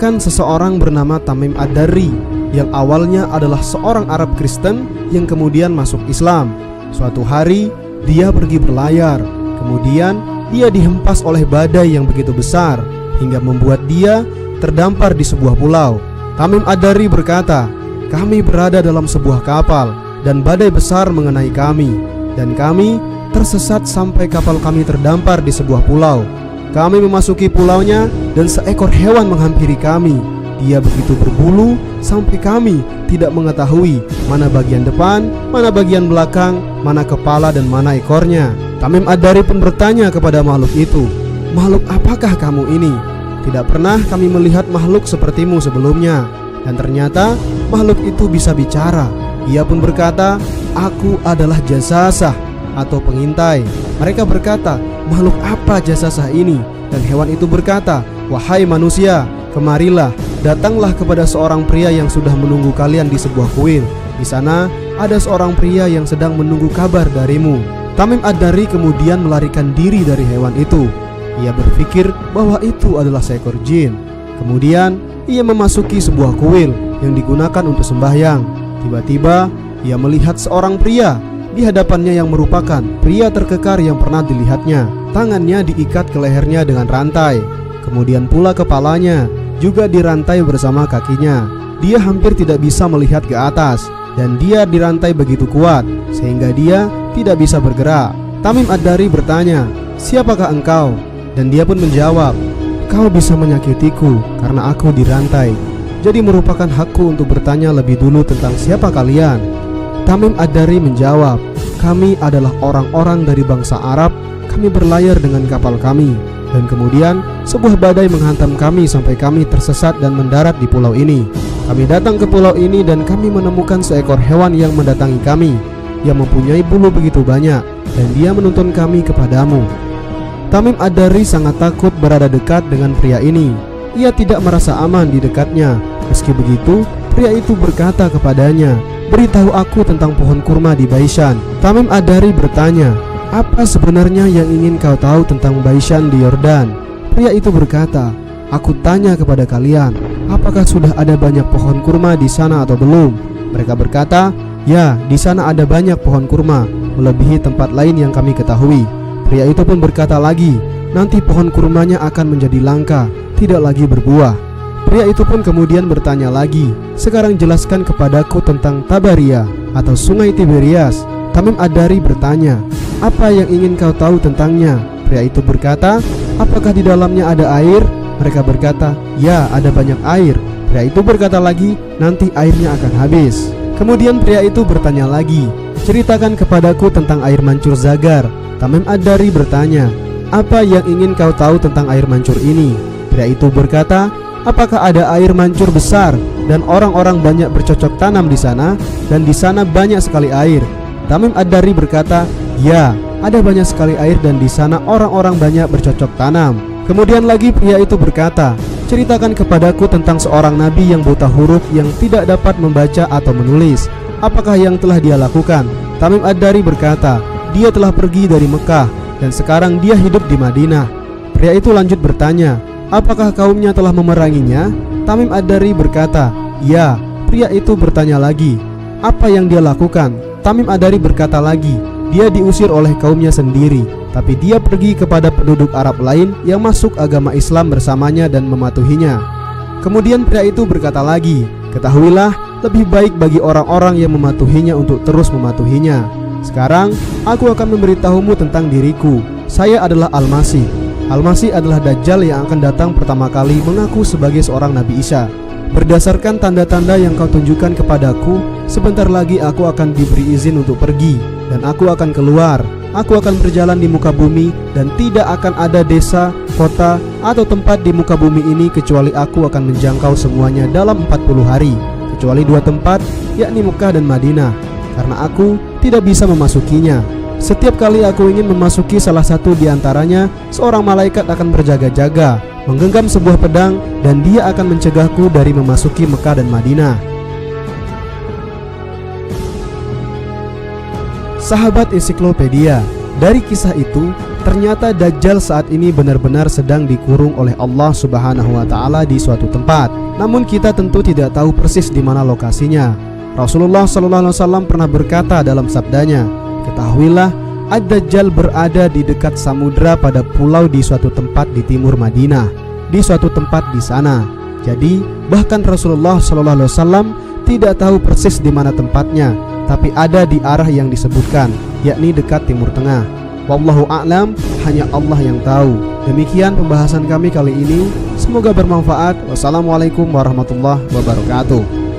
Bahkan seseorang bernama Tamim Ad-Dari yang awalnya adalah seorang Arab Kristen yang kemudian masuk Islam. Suatu hari dia pergi berlayar, kemudian dia dihempas oleh badai yang begitu besar hingga membuat dia terdampar di sebuah pulau. Tamim Ad-Dari berkata, "Kami berada dalam sebuah kapal dan badai besar mengenai kami, dan kami tersesat sampai kapal kami terdampar di sebuah pulau. Kami memasuki pulaunya dan seekor hewan menghampiri kami. Dia begitu berbulu sampai kami tidak mengetahui mana bagian depan, mana bagian belakang, mana kepala dan mana ekornya." Tamim Ad-Dari pun bertanya kepada makhluk itu, "Makhluk apakah kamu ini? Tidak pernah kami melihat makhluk sepertimu sebelumnya." Dan ternyata makhluk itu bisa bicara. Ia pun berkata, "Aku adalah Jasasah atau pengintai." Mereka berkata, "Makhluk apa Jasasah ini?" Dan hewan itu berkata, "Wahai manusia, kemarilah, datanglah kepada seorang pria yang sudah menunggu kalian di sebuah kuil. Di sana ada seorang pria yang sedang menunggu kabar darimu." Tamim Ad-Dari kemudian melarikan diri dari hewan itu. Ia berpikir bahwa itu adalah seekor jin. Kemudian ia memasuki sebuah kuil yang digunakan untuk sembahyang. Tiba-tiba ia melihat seorang pria di hadapannya yang merupakan pria terkekar yang pernah dilihatnya. Tangannya diikat ke lehernya dengan rantai, kemudian pula kepalanya juga dirantai bersama kakinya. Dia hampir tidak bisa melihat ke atas, dan dia dirantai begitu kuat sehingga dia tidak bisa bergerak. Tamim Ad-Dari bertanya, "Siapakah engkau?" Dan dia pun menjawab, "Kau bisa menyakitiku karena aku dirantai. Jadi merupakan hakku untuk bertanya lebih dulu tentang siapa kalian." Tamim Ad-Dari menjawab, "Kami adalah orang-orang dari bangsa Arab. Kami berlayar dengan kapal kami, dan kemudian sebuah badai menghantam kami sampai kami tersesat dan mendarat di pulau ini. Kami datang ke pulau ini dan kami menemukan seekor hewan yang mendatangi kami, yang mempunyai bulu begitu banyak, dan dia menuntun kami kepadamu." Tamim Ad-Dari sangat takut berada dekat dengan pria ini. Ia tidak merasa aman di dekatnya. Meski begitu, pria itu berkata kepadanya, "Beritahu aku tentang pohon kurma di Baishan." Tamim Ad-Dari bertanya, "Apa sebenarnya yang ingin kau tahu tentang Baishan di Yordan?" Pria itu berkata, "Aku tanya kepada kalian, apakah sudah ada banyak pohon kurma di sana atau belum?" Mereka berkata, "Ya, di sana ada banyak pohon kurma, melebihi tempat lain yang kami ketahui." Pria itu pun berkata lagi, "Nanti pohon kurmanya akan menjadi langka, tidak lagi berbuah." Pria itu pun kemudian bertanya lagi, "Sekarang jelaskan kepadaku tentang Tabaria atau sungai Tiberias." Tamim Ad-Dari bertanya, "Apa yang ingin kau tahu tentangnya?" Pria itu berkata, "Apakah di dalamnya ada air?" Mereka berkata, "Ya, ada banyak air." Pria itu berkata lagi, "Nanti airnya akan habis." Kemudian pria itu bertanya lagi, "Ceritakan kepadaku tentang air mancur Zagar." Tamim Ad-Dari bertanya, "Apa yang ingin kau tahu tentang air mancur ini?" Pria itu berkata, "Apakah ada air mancur besar dan orang-orang banyak bercocok tanam di sana, dan di sana banyak sekali air?" Tamim Ad-Dari berkata, "Ya, ada banyak sekali air dan di sana orang-orang banyak bercocok tanam." Kemudian lagi pria itu berkata, "Ceritakan kepadaku tentang seorang nabi yang buta huruf yang tidak dapat membaca atau menulis. Apakah yang telah dia lakukan?" Tamim Ad-Dari berkata, "Dia telah pergi dari Mekah dan sekarang dia hidup di Madinah." Pria itu lanjut bertanya, "Apakah kaumnya telah memeranginya?" Tamim Ad-Dari berkata, "Ya." Pria itu bertanya lagi, "Apa yang dia lakukan?" Tamim Ad-Dari berkata lagi, "Dia diusir oleh kaumnya sendiri, tapi dia pergi kepada penduduk Arab lain yang masuk agama Islam bersamanya dan mematuhinya." Kemudian pria itu berkata lagi, "Ketahuilah, lebih baik bagi orang-orang yang mematuhinya untuk terus mematuhinya. Sekarang aku akan memberitahumu tentang diriku. Saya adalah Al-Masih. Al-Masih adalah Dajjal yang akan datang pertama kali mengaku sebagai seorang Nabi Isa. Berdasarkan tanda-tanda yang kau tunjukkan kepadaku, sebentar lagi aku akan diberi izin untuk pergi, dan aku akan keluar. Aku akan berjalan di muka bumi, dan tidak akan ada desa, kota, atau tempat di muka bumi ini kecuali aku akan menjangkau semuanya dalam 40 hari, kecuali 2 tempat, yakni Mekah dan Madinah, karena aku tidak bisa memasukinya. Setiap kali aku ingin memasuki salah satu di antaranya, seorang malaikat akan berjaga-jaga, menggenggam sebuah pedang, dan dia akan mencegahku dari memasuki Mekah dan Madinah." Sahabat ensiklopedia, dari kisah itu Ternyata Dajjal saat ini benar-benar sedang dikurung oleh Allah Subhanahu wa taala di suatu tempat. Namun kita tentu tidak tahu persis di mana lokasinya. Rasulullah SAW pernah berkata dalam sabdanya, "Ketahuilah, Ad-Dajjal berada di dekat samudra pada pulau di suatu tempat di timur Madinah, di suatu tempat di sana." Jadi bahkan Rasulullah SAW tidak tahu persis di mana tempatnya, tapi ada di arah yang disebutkan, yakni dekat timur tengah. Wallahu a'lam, hanya Allah yang tahu. Demikian pembahasan kami kali ini. Semoga bermanfaat. Wassalamualaikum warahmatullahi wabarakatuh.